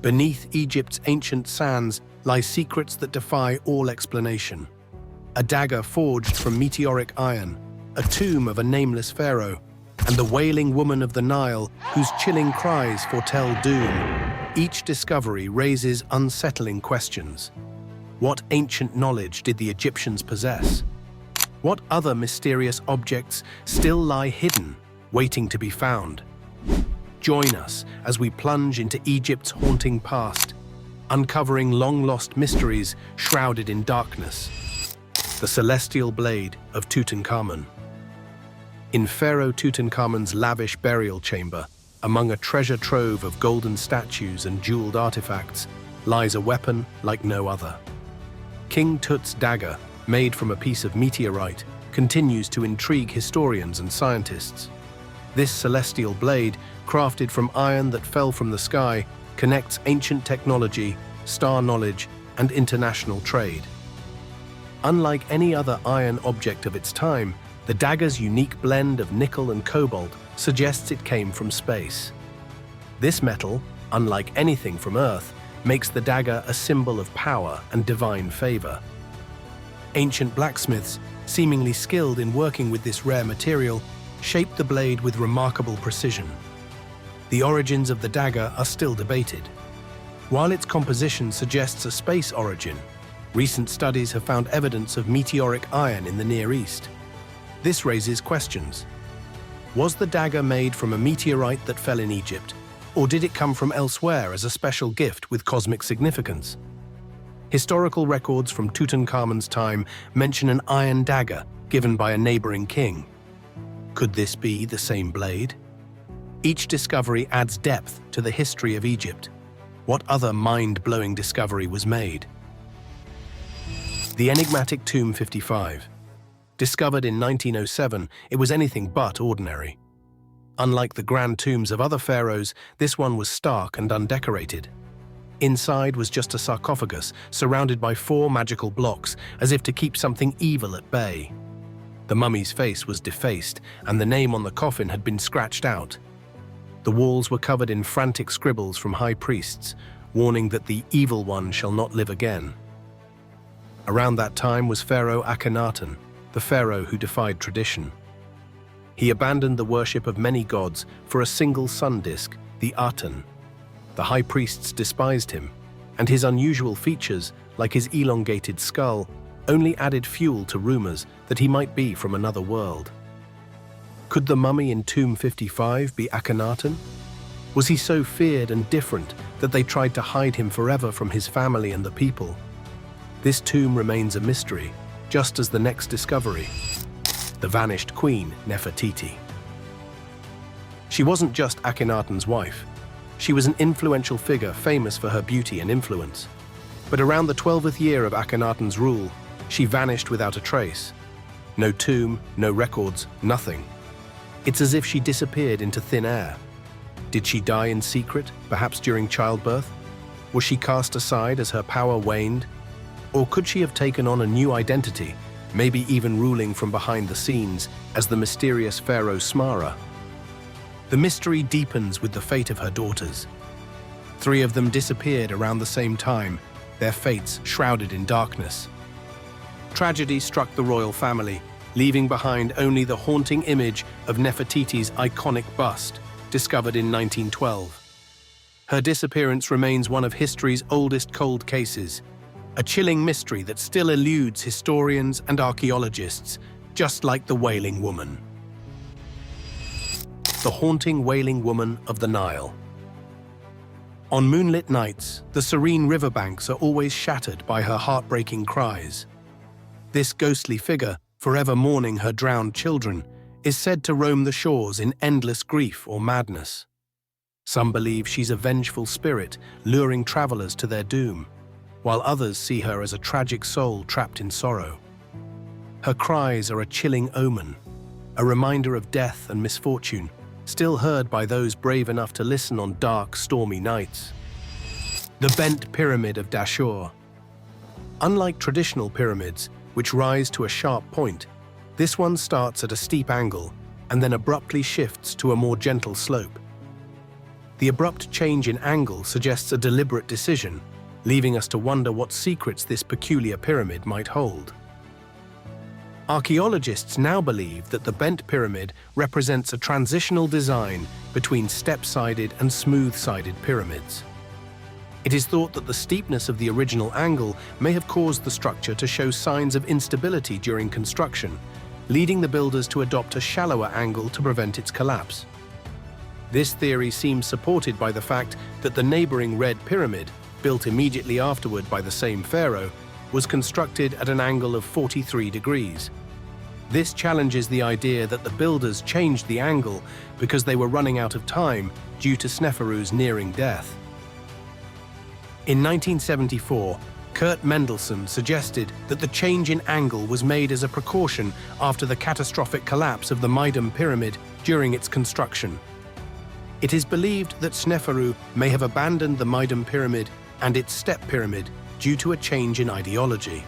Beneath Egypt's ancient sands lie secrets that defy all explanation. A dagger forged from meteoric iron, a tomb of a nameless pharaoh, and the wailing woman of the Nile whose chilling cries foretell doom. Each discovery raises unsettling questions. What ancient knowledge did the Egyptians possess? What other mysterious objects still lie hidden, waiting to be found? Join us as we plunge into Egypt's haunting past, uncovering long-lost mysteries shrouded in darkness. The Celestial Blade of Tutankhamun. In Pharaoh Tutankhamun's lavish burial chamber, among a treasure trove of golden statues and jeweled artifacts, lies a weapon like no other. King Tut's dagger, made from a piece of meteorite, continues to intrigue historians and scientists. This celestial blade, crafted from iron that fell from the sky, connects ancient technology, star knowledge, and international trade. Unlike any other iron object of its time, the dagger's unique blend of nickel and cobalt suggests it came from space. This metal, unlike anything from Earth, makes the dagger a symbol of power and divine favor. Ancient blacksmiths, seemingly skilled in working with this rare material, shaped the blade with remarkable precision. The origins of the dagger are still debated. While its composition suggests a space origin, recent studies have found evidence of meteoric iron in the Near East. This raises questions. Was the dagger made from a meteorite that fell in Egypt, or did it come from elsewhere as a special gift with cosmic significance? Historical records from Tutankhamun's time mention an iron dagger given by a neighboring king. Could this be the same blade? Each discovery adds depth to the history of Egypt. What other mind-blowing discovery was made? The enigmatic Tomb 55. Discovered in 1907, it was anything but ordinary. Unlike the grand tombs of other pharaohs, this one was stark and undecorated. Inside was just a sarcophagus surrounded by 4 magical blocks, as if to keep something evil at bay. The mummy's face was defaced, and the name on the coffin had been scratched out. The walls were covered in frantic scribbles from high priests, warning that the evil one shall not live again. Around that time was Pharaoh Akhenaten, the pharaoh who defied tradition. He abandoned the worship of many gods for a single sun disk, the Aten. The high priests despised him, and his unusual features, like his elongated skull, only added fuel to rumors that he might be from another world. Could the mummy in Tomb 55 be Akhenaten? Was he so feared and different that they tried to hide him forever from his family and the people? This tomb remains a mystery, just as the next discovery, the vanished queen Nefertiti. She wasn't just Akhenaten's wife. She was an influential figure famous for her beauty and influence. But around the 12th year of Akhenaten's rule, she vanished without a trace. No tomb, no records, nothing. It's as if she disappeared into thin air. Did she die in secret, perhaps during childbirth? Was she cast aside as her power waned? Or could she have taken on a new identity, maybe even ruling from behind the scenes as the mysterious pharaoh Smara? The mystery deepens with the fate of her daughters. 3 of them disappeared around the same time, their fates shrouded in darkness. Tragedy struck the royal family, leaving behind only the haunting image of Nefertiti's iconic bust, discovered in 1912. Her disappearance remains one of history's oldest cold cases, a chilling mystery that still eludes historians and archaeologists, just like the Wailing Woman. The haunting Wailing Woman of the Nile. On moonlit nights, the serene riverbanks are always shattered by her heartbreaking cries. This ghostly figure, forever mourning her drowned children, is said to roam the shores in endless grief or madness. Some believe she's a vengeful spirit, luring travelers to their doom, while others see her as a tragic soul trapped in sorrow. Her cries are a chilling omen, a reminder of death and misfortune, still heard by those brave enough to listen on dark, stormy nights. The Bent Pyramid of Dashur. Unlike traditional pyramids, which rise to a sharp point, this one starts at a steep angle and then abruptly shifts to a more gentle slope. The abrupt change in angle suggests a deliberate decision, leaving us to wonder what secrets this peculiar pyramid might hold. Archaeologists now believe that the bent pyramid represents a transitional design between step-sided and smooth-sided pyramids. It is thought that the steepness of the original angle may have caused the structure to show signs of instability during construction, leading the builders to adopt a shallower angle to prevent its collapse. This theory seems supported by the fact that the neighboring Red Pyramid, built immediately afterward by the same pharaoh, was constructed at an angle of 43 degrees. This challenges the idea that the builders changed the angle because they were running out of time due to Sneferu's nearing death. In 1974, Kurt Mendelsohn suggested that the change in angle was made as a precaution after the catastrophic collapse of the Meidum Pyramid during its construction. It is believed that Sneferu may have abandoned the Meidum Pyramid and its step pyramid due to a change in ideology.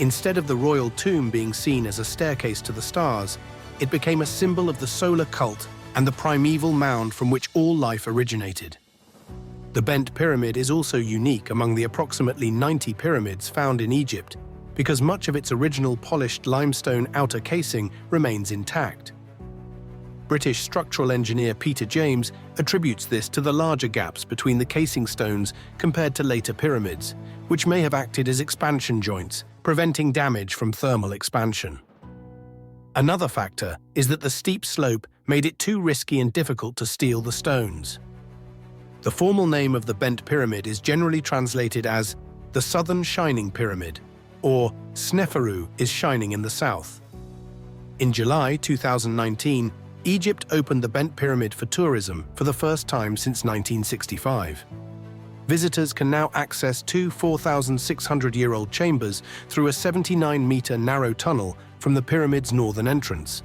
Instead of the royal tomb being seen as a staircase to the stars, it became a symbol of the solar cult and the primeval mound from which all life originated. The bent pyramid is also unique among the approximately 90 pyramids found in Egypt because much of its original polished limestone outer casing remains intact. British structural engineer Peter James attributes this to the larger gaps between the casing stones compared to later pyramids, which may have acted as expansion joints, preventing damage from thermal expansion. Another factor is that the steep slope made it too risky and difficult to steel the stones. The formal name of the bent pyramid is generally translated as the Southern Shining Pyramid, or Sneferu is shining in the south. In July 2019, Egypt opened the bent pyramid for tourism for the first time since 1965. Visitors can now access two 4,600-year-old chambers through a 79-meter narrow tunnel from the pyramid's northern entrance.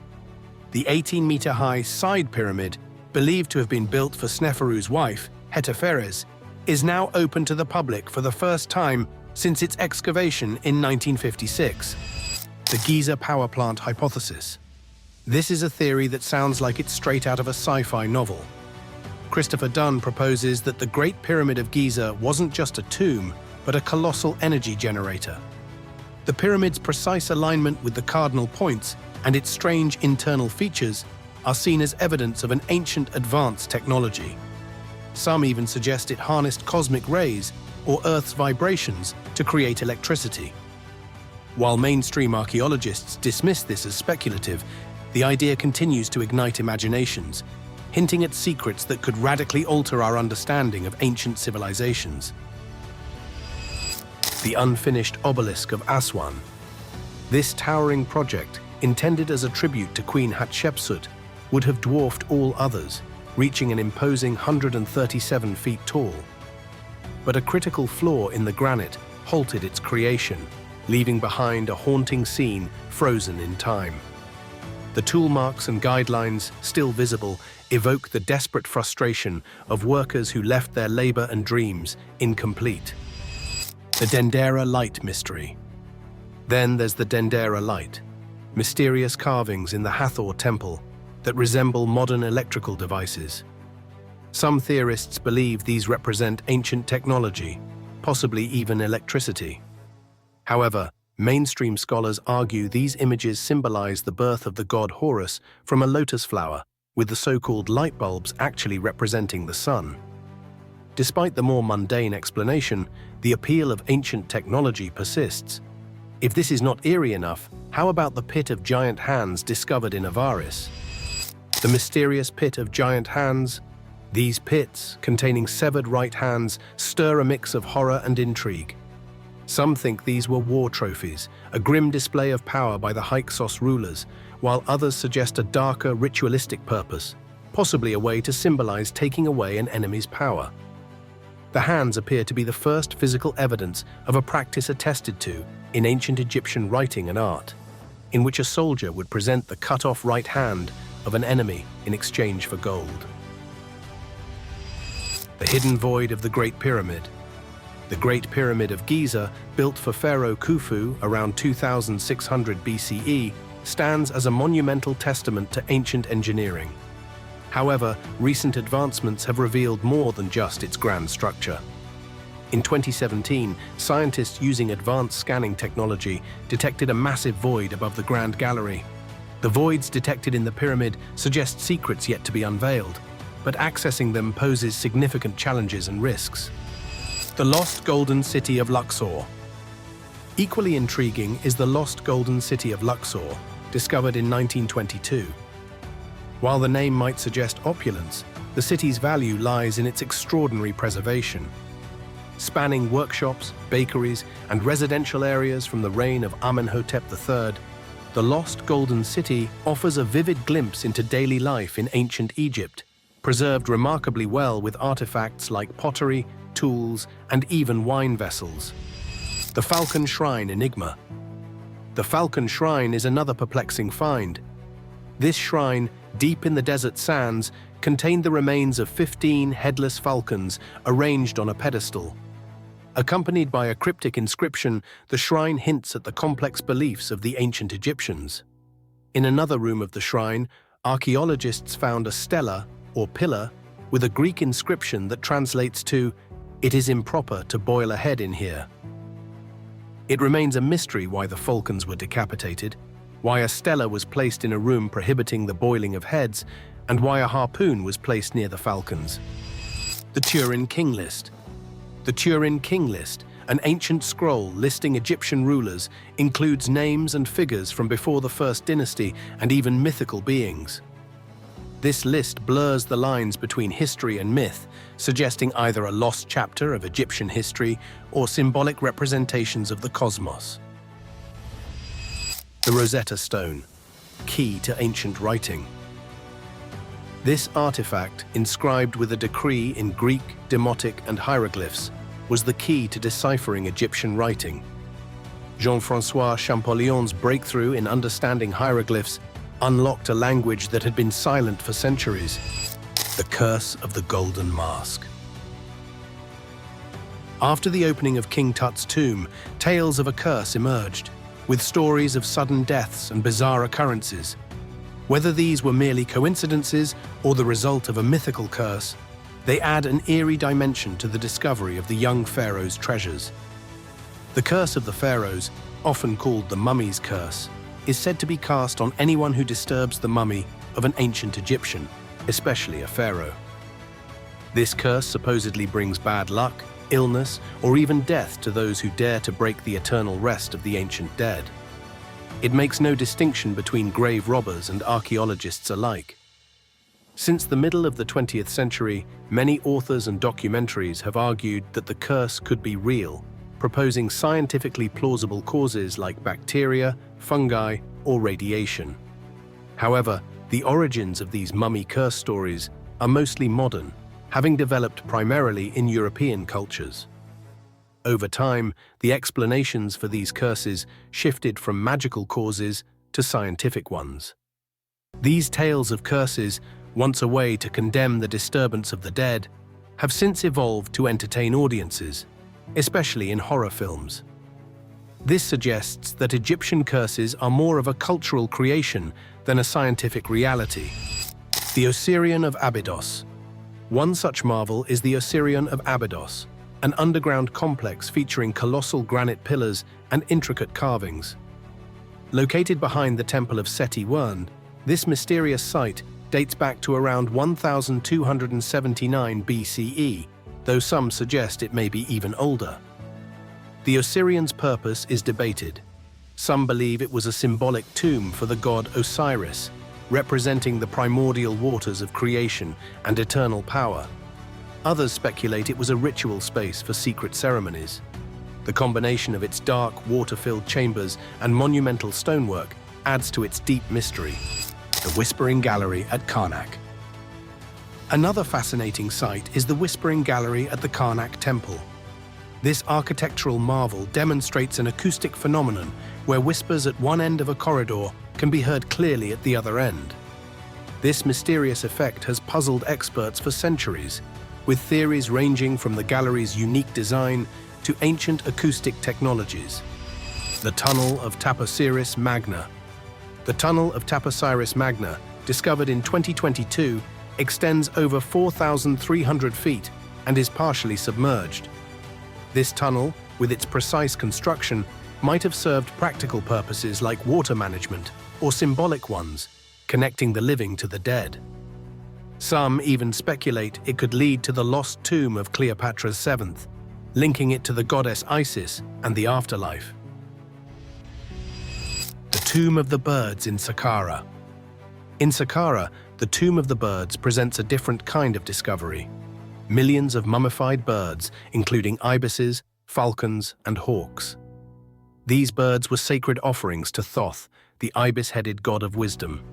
The 18-meter-high side pyramid, believed to have been built for Sneferu's wife, Hetepheres, is now open to the public for the first time since its excavation in 1956. The Giza power plant hypothesis. This is a theory that sounds like it's straight out of a sci-fi novel. Christopher Dunn proposes that the Great Pyramid of Giza wasn't just a tomb, but a colossal energy generator. The pyramid's precise alignment with the cardinal points and its strange internal features are seen as evidence of an ancient advanced technology. Some even suggest it harnessed cosmic rays or Earth's vibrations to create electricity. While mainstream archaeologists dismiss this as speculative, the idea continues to ignite imaginations, hinting at secrets that could radically alter our understanding of ancient civilizations. The unfinished obelisk of Aswan. This towering project, intended as a tribute to Queen Hatshepsut, would have dwarfed all others, reaching an imposing 137 feet tall. But a critical flaw in the granite halted its creation, leaving behind a haunting scene frozen in time. The tool marks and guidelines, still visible, evoke the desperate frustration of workers who left their labor and dreams incomplete. The Dendera Light Mystery. Then there's the Dendera Light, mysterious carvings in the Hathor Temple that resemble modern electrical devices. Some theorists believe these represent ancient technology, possibly even electricity. However, mainstream scholars argue these images symbolize the birth of the god Horus from a lotus flower, with the so-called light bulbs actually representing the sun. Despite the more mundane explanation, the appeal of ancient technology persists. If this is not eerie enough, how about the Pit of Giant Hands discovered in Avaris? The mysterious Pit of Giant Hands. These pits, containing severed right hands, stir a mix of horror and intrigue. Some think these were war trophies, a grim display of power by the Hyksos rulers, while others suggest a darker, ritualistic purpose, possibly a way to symbolize taking away an enemy's power. The hands appear to be the first physical evidence of a practice attested to in ancient Egyptian writing and art, in which a soldier would present the cut-off right hand of an enemy in exchange for gold. The hidden void of the Great Pyramid. The Great Pyramid of Giza, built for Pharaoh Khufu around 2600 BCE, stands as a monumental testament to ancient engineering. However, recent advancements have revealed more than just its grand structure. In 2017, scientists using advanced scanning technology detected a massive void above the Grand Gallery. The voids detected in the pyramid suggest secrets yet to be unveiled, but accessing them poses significant challenges and risks. The Lost Golden City of Luxor. Equally intriguing is the Lost Golden City of Luxor, discovered in 1922. While the name might suggest opulence, the city's value lies in its extraordinary preservation. Spanning workshops, bakeries, and residential areas from the reign of Amenhotep III, the Lost Golden City offers a vivid glimpse into daily life in ancient Egypt, preserved remarkably well with artifacts like pottery, tools, and even wine vessels. The Falcon Shrine Enigma. The Falcon Shrine is another perplexing find. This shrine, deep in the desert sands, contained the remains of 15 headless falcons arranged on a pedestal. Accompanied by a cryptic inscription, the shrine hints at the complex beliefs of the ancient Egyptians. In another room of the shrine, archaeologists found a stela, or pillar, with a Greek inscription that translates to, "It is improper to boil a head in here." It remains a mystery why the falcons were decapitated, why a stela was placed in a room prohibiting the boiling of heads, and why a harpoon was placed near the falcons. The Turin King List. The Turin King List, an ancient scroll listing Egyptian rulers, includes names and figures from before the First Dynasty and even mythical beings. This list blurs the lines between history and myth, suggesting either a lost chapter of Egyptian history or symbolic representations of the cosmos. The Rosetta Stone, key to ancient writing. This artifact, inscribed with a decree in Greek, Demotic, and hieroglyphs, was the key to deciphering Egyptian writing. Jean-François Champollion's breakthrough in understanding hieroglyphs unlocked a language that had been silent for centuries. The Curse of the Golden Mask. After the opening of King Tut's tomb, tales of a curse emerged, with stories of sudden deaths and bizarre occurrences. Whether these were merely coincidences or the result of a mythical curse, they add an eerie dimension to the discovery of the young pharaoh's treasures. The Curse of the Pharaohs, often called the Mummy's Curse, is said to be cast on anyone who disturbs the mummy of an ancient Egyptian, especially a pharaoh. This curse supposedly brings bad luck, illness, or even death to those who dare to break the eternal rest of the ancient dead. It makes no distinction between grave robbers and archaeologists alike. Since the middle of the 20th century, many authors and documentaries have argued that the curse could be real, proposing scientifically plausible causes like bacteria, fungi, or radiation. However, the origins of these mummy curse stories are mostly modern, having developed primarily in European cultures. Over time, the explanations for these curses shifted from magical causes to scientific ones. These tales of curses, once a way to condemn the disturbance of the dead, have since evolved to entertain audiences, especially in horror films. This suggests that Egyptian curses are more of a cultural creation than a scientific reality. The Osirion of Abydos. One such marvel is the Osirion of Abydos, an underground complex featuring colossal granite pillars and intricate carvings. Located behind the Temple of Seti I, this mysterious site dates back to around 1279 BCE, though some suggest it may be even older. The Osirion's purpose is debated. Some believe it was a symbolic tomb for the god Osiris, representing the primordial waters of creation and eternal power. Others speculate it was a ritual space for secret ceremonies. The combination of its dark, water-filled chambers and monumental stonework adds to its deep mystery. The Whispering Gallery at Karnak. Another fascinating site is the Whispering Gallery at the Karnak Temple. This architectural marvel demonstrates an acoustic phenomenon where whispers at one end of a corridor can be heard clearly at the other end. This mysterious effect has puzzled experts for centuries, with theories ranging from the gallery's unique design to ancient acoustic technologies. The Tunnel of Taposiris Magna. The Tunnel of Taposiris Magna, discovered in 2022, extends over 4,300 feet and is partially submerged. This tunnel, with its precise construction, might have served practical purposes like water management or symbolic ones, connecting the living to the dead. Some even speculate it could lead to the lost tomb of Cleopatra's Seventh, linking it to the goddess Isis and the afterlife. The Tomb of the Birds in Saqqara. In Saqqara, the Tomb of the Birds presents a different kind of discovery. Millions of mummified birds, including ibises, falcons, and hawks. These birds were sacred offerings to Thoth, the ibis-headed god of wisdom.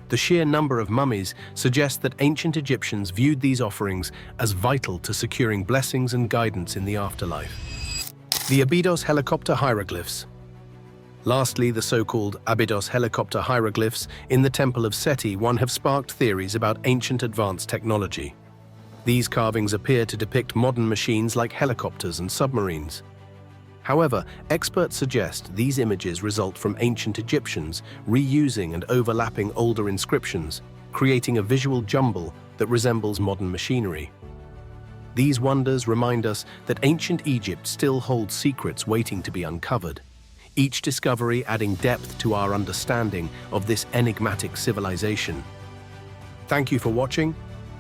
The sheer number of mummies suggests that ancient Egyptians viewed these offerings as vital to securing blessings and guidance in the afterlife. The Abydos helicopter hieroglyphs. Lastly, the so-called Abydos helicopter hieroglyphs in the Temple of Seti I have sparked theories about ancient advanced technology. These carvings appear to depict modern machines like helicopters and submarines. However, experts suggest these images result from ancient Egyptians reusing and overlapping older inscriptions, creating a visual jumble that resembles modern machinery. These wonders remind us that ancient Egypt still holds secrets waiting to be uncovered, each discovery adding depth to our understanding of this enigmatic civilization. Thank you for watching.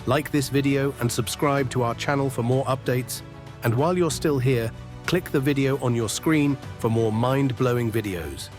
Like this video and subscribe to our channel for more updates. And while you're still here, click the video on your screen for more mind-blowing videos.